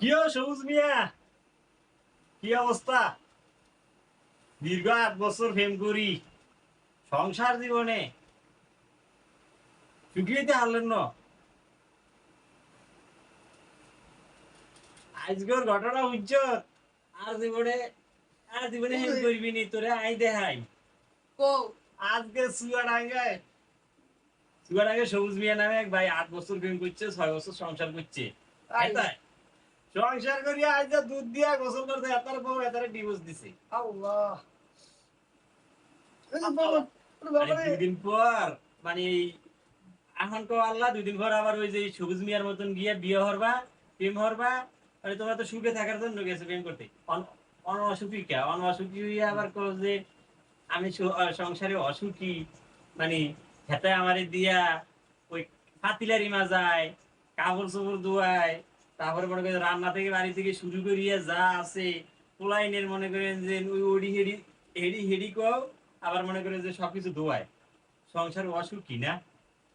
কিও সবুজ মিয়া, কি অবস্থা? দীর্ঘ 8 বছর প্রেম করি, সংসার জীবনে সুখীতে হারলেন না। আজকের ঘটনা উজ্জ্বল। আর জীবনে আর জীবনে হেম করবি নি, তোরে আই দেখাই। আজকে চুয়াডাঙ্গায় সবুজ মিয়া নামে এক ভাই 8 বছর প্রেম করছে, 6 বছর সংসার করছে। এটাই সংসার করিয়া আজ দুধ দিয়া গোসল করতে এতার বউ এতারে ডিভোর্স দিছে। আল্লাহ দুদিন পর মানে এখন তো আল্লাহ 2 দিন পর আবার ওই যে সবুজ মিয়ার মতন গিয়ে বিয়ে হরবা, প্রেম হরবা। আরে তোমরা তো সুখে থাকার জন্য গেছে প্রেম করতে, অনঅসুখী কে অনঅসুখী হইয়া আবার কো যে আমি সংসারে অসুখী। মানে হেতে আমারে দিয়া ওই পাতিলারি মাজায়, কাপড় চোপড় ধোয়ায়, তারপরে মনে করেন রান্না থেকে বাড়ি থেকে শুরু করিয়া যা আছে পোলাইনের মনে করেন যে ওই ওডি হেডি হেডি হেডি কও, আবার মনে করেন যে সবকিছু ধোয়ায়। সংসার অসুখী না?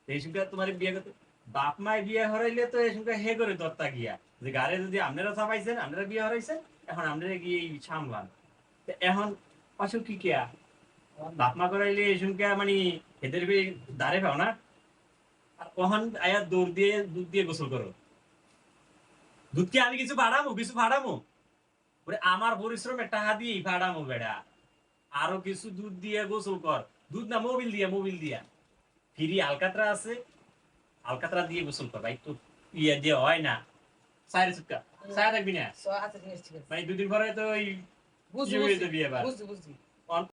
এই সুখে তোমার বিয়ে করতে বাপ মায় বিয়ে হরাইলে তো এই সুখে হে করে দত্তা গিয়া যে গারে যদি আপনারা চাপাইছেন, আপনারা বিয়ে হরাইছেন, এখন আপনারা গিয়ে সামলান। এখন অসুখী কিয়া বাপ মা করাইলে এই সুখে মানে এদের দাঁড়ে পাও না। আর কখন আয়া দৌড় দিয়ে দুধ দিয়ে গোসল করো। দুধ কি আমি কিছু ভাড়ামো ওরে আমার পরিশ্রমে টাকা দিয়ে ভাড়ামো বেড়া। আরো কিছু দুধ দিয়ে গোসল কর। দুধ না, মোবিল দিয়া ফিরি আলকাতরা আছে, আলকাতরা দিয়ে গোসল কর ভাই। তো ইয়ে দিয়ে হয় না। সাইরে চুপকা সাইরে থাকবি না। আচ্ছা ঠিক আছে মানে 2 দিন পরে তো ওই বুঝছি ইয়ে হয়ে যাবি এবার। বুঝছি